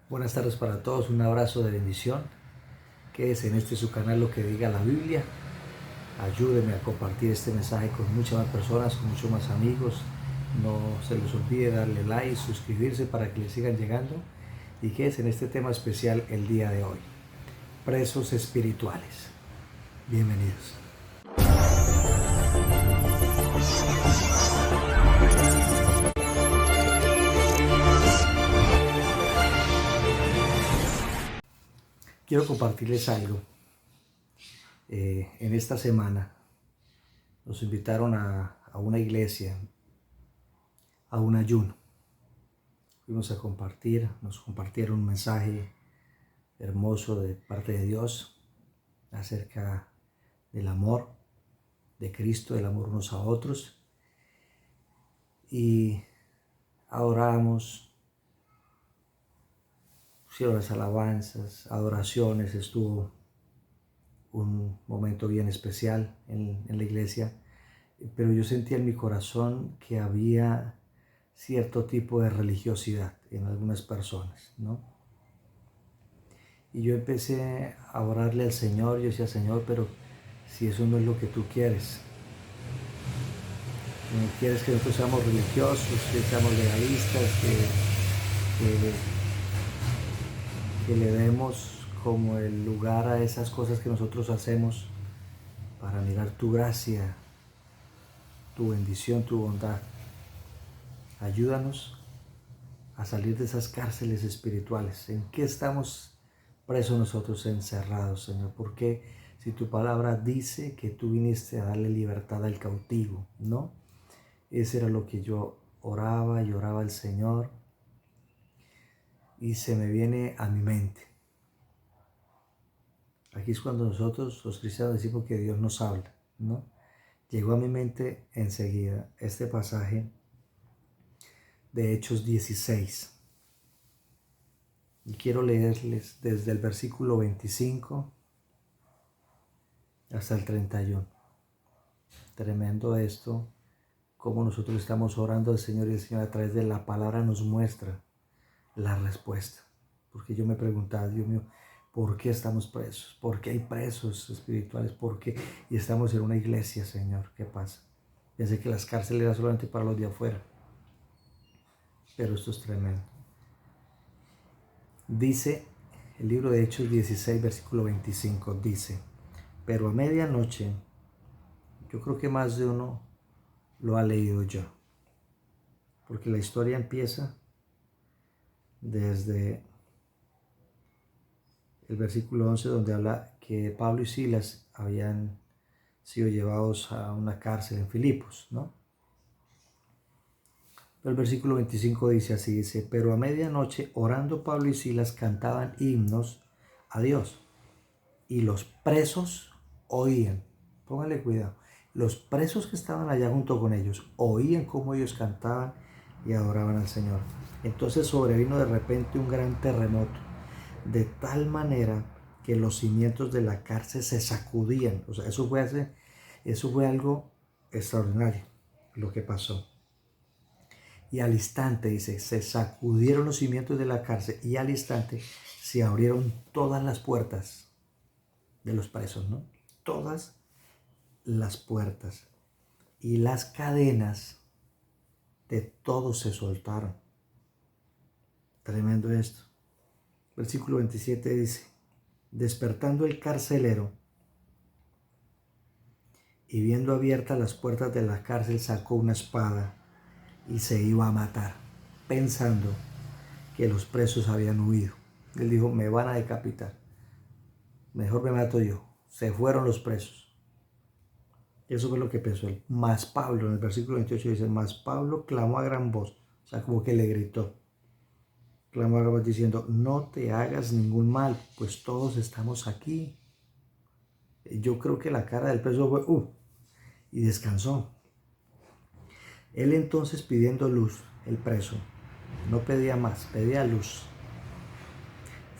Buenas tardes para todos, un abrazo de bendición. Quédese en su canal Lo que diga la Biblia. Ayúdenme a compartir este mensaje con muchas más personas, con muchos más amigos. No se les olvide darle like, suscribirse para que les sigan llegando. Y quédese en este tema especial el día de hoy. Presos espirituales. Bienvenidos. Quiero compartirles algo. En esta semana nos invitaron a una iglesia, a un ayuno. Fuimos a compartir, nos compartieron un mensaje hermoso de parte de Dios acerca del amor de Cristo, del amor unos a otros. Y adoramos, pusieron las alabanzas, adoraciones, estuvo un momento bien especial en la iglesia, pero yo sentía en mi corazón que había cierto tipo de religiosidad en algunas personas, ¿no? Y yo empecé a orarle al Señor, yo decía, Señor, pero si eso no es lo que tú quieres, no quieres que nosotros seamos religiosos, que seamos legalistas, que le demos como el lugar a esas cosas que nosotros hacemos para mirar tu gracia, tu bendición, tu bondad. Ayúdanos a salir de esas cárceles espirituales. ¿En qué estamos presos nosotros encerrados, Señor? Porque si tu palabra dice que tú viniste a darle libertad al cautivo, ¿no? Ese era lo que yo oraba y oraba al Señor. Y se me viene a mi mente. Aquí es cuando nosotros, los cristianos, decimos que Dios nos habla, ¿no? Llegó a mi mente enseguida este pasaje de Hechos 16. Y quiero leerles desde el versículo 25 hasta el 31. Tremendo esto, cómo nosotros estamos orando al Señor y el Señor a través de la palabra nos muestra la respuesta. Porque yo me preguntaba, Dios mío, ¿por qué estamos presos? ¿Por qué hay presos espirituales? ¿Por qué? Y estamos en una iglesia, Señor. ¿Qué pasa? Pensé que las cárceles eran solamente para los de afuera. Pero esto es tremendo. Dice el libro de Hechos 16, versículo 25, dice, pero a medianoche, yo creo que más de uno lo ha leído ya, porque la historia empieza desde el versículo 11, donde habla que Pablo y Silas habían sido llevados a una cárcel en Filipos, ¿no? Pero el versículo 25 dice así, dice, pero a medianoche orando Pablo y Silas cantaban himnos a Dios y los presos oían. Póngale cuidado. Los presos que estaban allá junto con ellos oían cómo ellos cantaban y adoraban al Señor. Entonces sobrevino de repente un gran terremoto, de tal manera que los cimientos de la cárcel se sacudían. O sea, eso fue algo extraordinario lo que pasó. Y al instante, dice, se sacudieron los cimientos de la cárcel y al instante se abrieron todas las puertas de los presos, ¿no? Todas las puertas y las cadenas de todos se soltaron. Tremendo esto. Versículo 27 dice, despertando el carcelero y viendo abiertas las puertas de la cárcel, sacó una espada y se iba a matar, pensando que los presos habían huido. Él dijo, me van a decapitar, mejor me mato yo. Se fueron los presos. Eso fue lo que pensó él. Mas Pablo, en el versículo 28 dice, mas Pablo clamó a gran voz, o sea, como que le gritó. Clamó a gran voz diciendo, no te hagas ningún mal, pues todos estamos aquí. Yo creo que la cara del preso fue, y descansó. Él entonces pidiendo luz, el preso, no pedía más, pedía luz.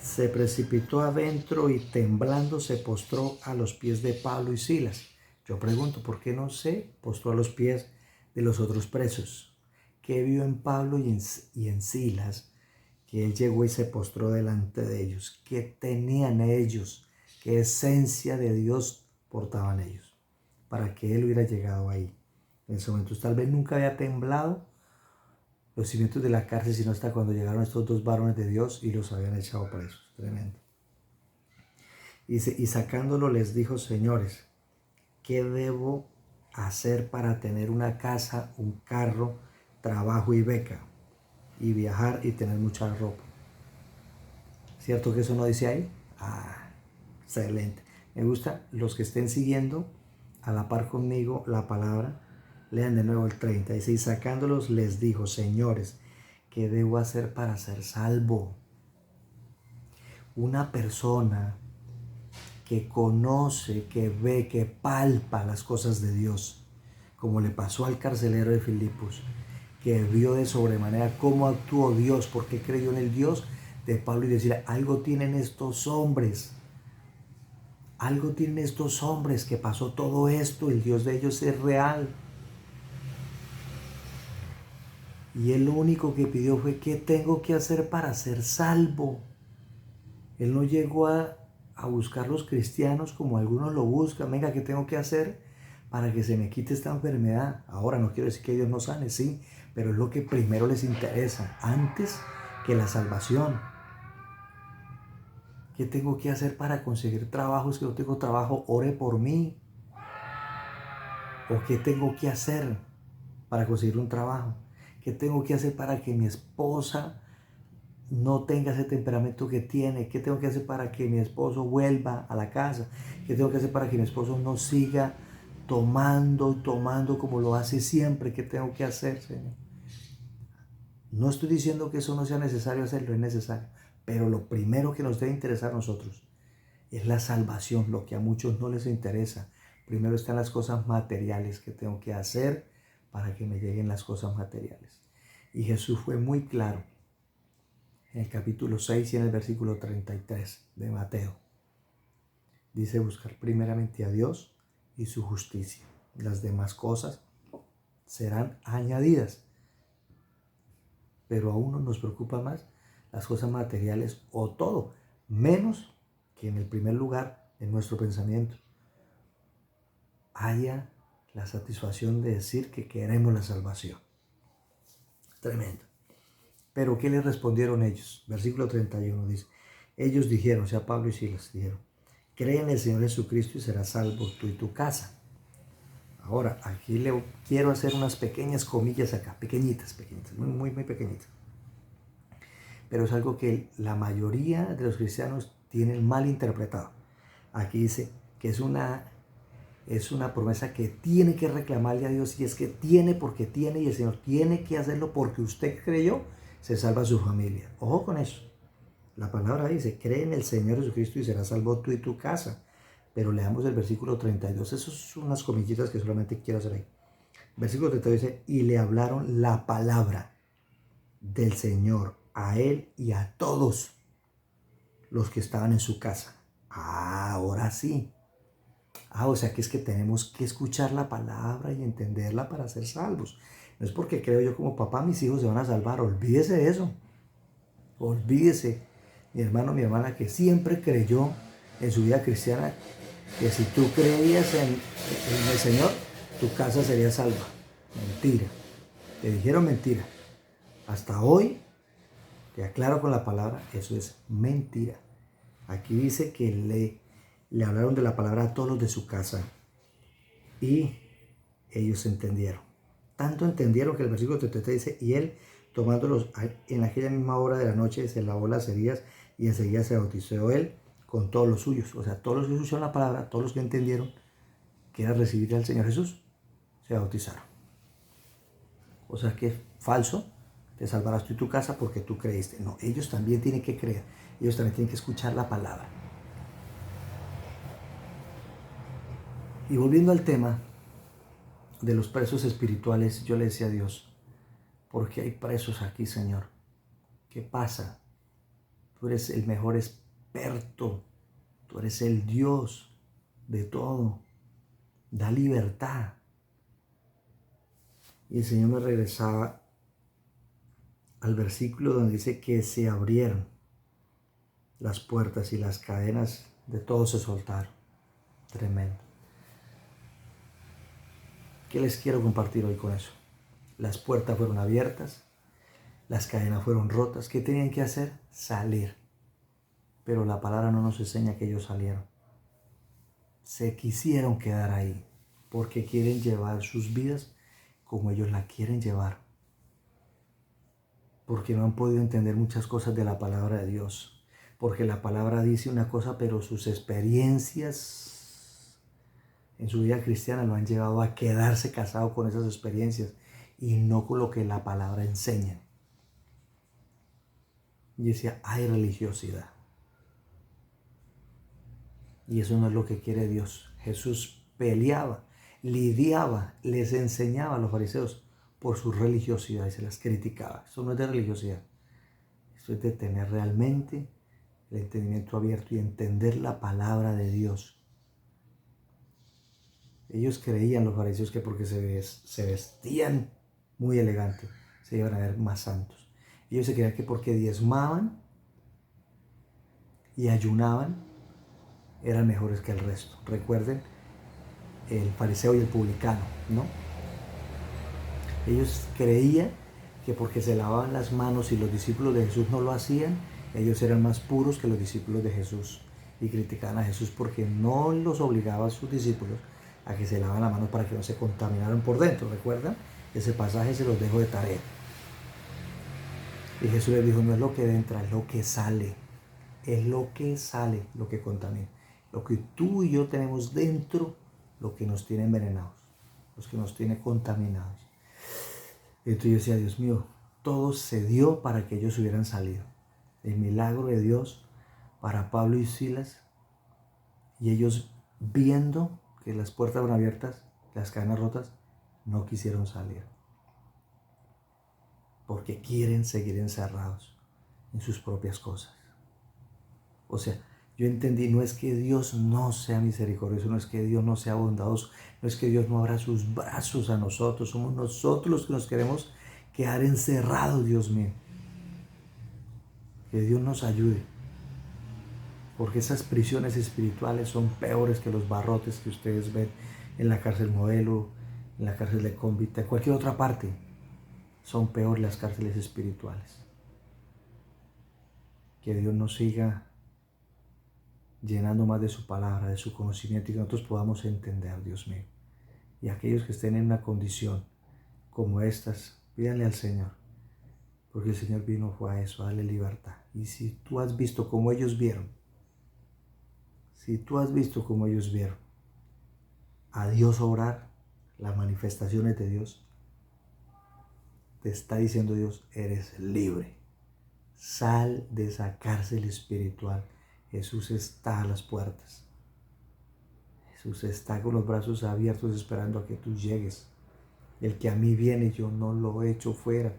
Se precipitó adentro y temblando se postró a los pies de Pablo y Silas. Yo pregunto, ¿por qué no se postró a los pies de los otros presos? ¿Qué vio en Pablo y en Silas que él llegó y se postró delante de ellos. ¿Qué tenían ellos? ¿Qué esencia de Dios portaban ellos? Para que él hubiera llegado ahí. En ese momento tal vez nunca había temblado los cimientos de la cárcel, sino hasta cuando llegaron estos dos varones de Dios y los habían echado presos. Tremendo. Y sacándolo les dijo: señores, ¿qué debo hacer para tener una casa, un carro, trabajo y beca, y viajar y tener mucha ropa? ¿Cierto que eso no dice ahí? Ah, excelente. Me gusta los que estén siguiendo a la par conmigo la palabra. Lean de nuevo el 30. Dice: y sacándolos les dijo: señores, ¿qué debo hacer para ser salvo? Una persona que conoce, que ve, que palpa las cosas de Dios, como le pasó al carcelero de Filipos, que vio de sobremanera cómo actuó Dios, porque creyó en el Dios de Pablo, y decir: algo tienen estos hombres, que pasó todo esto, el Dios de ellos es real. Y él lo único que pidió fue: ¿qué tengo que hacer para ser salvo? Él no llegó a buscar los cristianos como algunos lo buscan. Venga, ¿qué tengo que hacer para que se me quite esta enfermedad? Ahora, no quiero decir que Dios no sane, sí, pero es lo que primero les interesa, antes que la salvación. ¿Qué tengo que hacer para conseguir trabajo? Si no tengo trabajo, ore por mí. ¿O qué tengo que hacer para conseguir un trabajo? ¿Qué tengo que hacer para que mi esposa no tenga ese temperamento que tiene? ¿Qué tengo que hacer para que mi esposo vuelva a la casa? ¿Qué tengo que hacer para que mi esposo no siga tomando como lo hace siempre? ¿Qué tengo que hacer, Señor? No estoy diciendo que eso no sea necesario hacerlo, es necesario. Pero lo primero que nos debe interesar a nosotros es la salvación, lo que a muchos no les interesa. Primero están las cosas materiales que tengo que hacer para que me lleguen las cosas materiales. Y Jesús fue muy claro en el capítulo 6 y en el versículo 33 de Mateo. Dice: buscar primeramente a Dios y su justicia. Las demás cosas serán añadidas. Pero a uno nos preocupa más las cosas materiales, o todo, menos que en el primer lugar en nuestro pensamiento haya la satisfacción de decir que queremos la salvación. Tremendo. Pero ¿qué les respondieron ellos? Versículo 31 dice: ellos dijeron, o sea, Pablo y Silas dijeron: cree en el Señor Jesucristo y serás salvo tú y tu casa. Ahora, aquí le quiero hacer unas pequeñas comillas acá, pequeñitas, muy pequeñitas. Pero es algo que la mayoría de los cristianos tienen mal interpretado. Aquí dice que es una promesa que tiene que reclamarle a Dios, y es que tiene porque tiene, y el Señor tiene que hacerlo porque usted creyó, se salva su familia. Ojo con eso. La palabra dice: cree en el Señor Jesucristo y serás salvo tú y tu casa. Pero leamos el versículo 32. Esas son unas comillitas que solamente quiero hacer ahí. Versículo 32 dice: y le hablaron la palabra del Señor a él y a todos los que estaban en su casa. Ahora sí. O sea que es que tenemos que escuchar la palabra y entenderla para ser salvos. No es porque creo yo como papá mis hijos se van a salvar. Olvídese de eso. Olvídese, mi hermano, mi hermana, que siempre creyó en su vida cristiana que si tú creías en el Señor, tu casa sería salva. Mentira. Te dijeron mentira. Hasta hoy, te aclaro con la palabra, eso es mentira. Aquí dice que le hablaron de la palabra a todos los de su casa y ellos entendieron. Tanto entendieron que el versículo 33 dice: y él, tomándolos en aquella misma hora de la noche, se lavó las heridas y enseguida se bautizó él con todos los suyos. O sea, todos los que escucharon la palabra, todos los que entendieron que era recibir al Señor Jesús, se bautizaron. O sea que es falso: te salvarás tú y tu casa porque tú creíste. No, ellos también tienen que creer. Ellos también tienen que escuchar la palabra. Y volviendo al tema de los presos espirituales, yo le decía a Dios: ¿por qué hay presos aquí, Señor? ¿Qué pasa? Tú eres el mejor experto. Tú eres el Dios de todo. Da libertad. Y el Señor me regresaba al versículo donde dice que se abrieron las puertas y las cadenas de todos se soltaron. Tremendo. ¿Qué les quiero compartir hoy con eso? Las puertas fueron abiertas, las cadenas fueron rotas. ¿Qué tenían que hacer? Salir. Pero la palabra no nos enseña que ellos salieron. Se quisieron quedar ahí porque quieren llevar sus vidas como ellos la quieren llevar. Porque no han podido entender muchas cosas de la palabra de Dios. Porque la palabra dice una cosa, pero sus experiencias en su vida cristiana lo han llevado a quedarse casados con esas experiencias y no con lo que la palabra enseña. Y decía, hay religiosidad. Y eso no es lo que quiere Dios. Jesús peleaba, lidiaba, les enseñaba a los fariseos por su religiosidad y se las criticaba. Eso no es de religiosidad. Eso es de tener realmente el entendimiento abierto y entender la palabra de Dios. Ellos creían, los fariseos, que porque se vestían muy elegantes, se iban a ver más santos. Ellos se creían que porque diezmaban y ayunaban, eran mejores que el resto. Recuerden el fariseo y el publicano, ¿no? Ellos creían que porque se lavaban las manos y los discípulos de Jesús no lo hacían, ellos eran más puros que los discípulos de Jesús. Y criticaban a Jesús porque no los obligaba a sus discípulos a que se lavaran las manos para que no se contaminaran por dentro. ¿Recuerdan? Ese pasaje se los dejo de tarea. Y Jesús les dijo, no es lo que entra, es lo que sale. Es lo que sale lo que contamina. Lo que tú y yo tenemos dentro, lo que nos tiene envenenados, los que nos tiene contaminados. Entonces yo decía, Dios mío, todo se dio para que ellos hubieran salido. El milagro de Dios para Pablo y Silas, y ellos viendo que las puertas eran abiertas, las cadenas rotas, no quisieron salir. Porque quieren seguir encerrados en sus propias cosas. O sea, yo entendí, no es que Dios no sea misericordioso, no es que Dios no sea bondadoso, no es que Dios no abra sus brazos a nosotros, somos nosotros los que nos queremos quedar encerrados, Dios mío. Que Dios nos ayude, porque esas prisiones espirituales son peores que los barrotes que ustedes ven en la cárcel Modelo, en la cárcel de Convita, en cualquier otra parte. Son peores las cárceles espirituales. Que Dios nos siga llenando más de su palabra, de su conocimiento, y que nosotros podamos entender, Dios mío. Y aquellos que estén en una condición como estas, pídanle al Señor, porque el Señor vino fue a eso, a darle libertad. Y si tú has visto como ellos vieron, a Dios obrar, las manifestaciones de Dios, te está diciendo Dios, eres libre. Sal de esa cárcel espiritual. Jesús está a las puertas. Jesús está con los brazos abiertos esperando a que tú llegues. El que a mí viene, yo no lo echo fuera.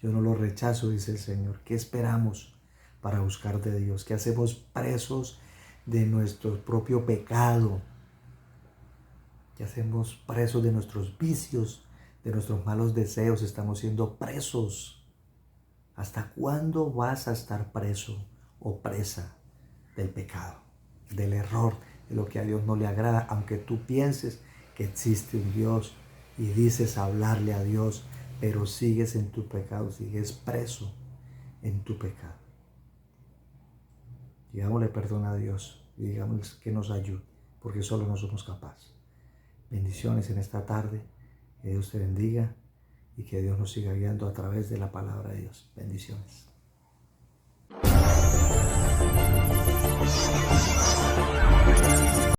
Yo no lo rechazo, dice el Señor. ¿Qué esperamos para buscar de Dios? ¿Qué hacemos presos de nuestro propio pecado? ¿Qué hacemos presos de nuestros vicios, de nuestros malos deseos? Estamos siendo presos. ¿Hasta cuándo vas a estar preso o presa del pecado, del error, de lo que a Dios no le agrada? Aunque tú pienses que existe un Dios y dices hablarle a Dios, pero sigues en tu pecado, sigues preso en tu pecado. Digámosle perdón a Dios y digámosle que nos ayude, porque solo no somos capaces. Bendiciones en esta tarde, que Dios te bendiga y que Dios nos siga guiando a través de la palabra de Dios. Bendiciones.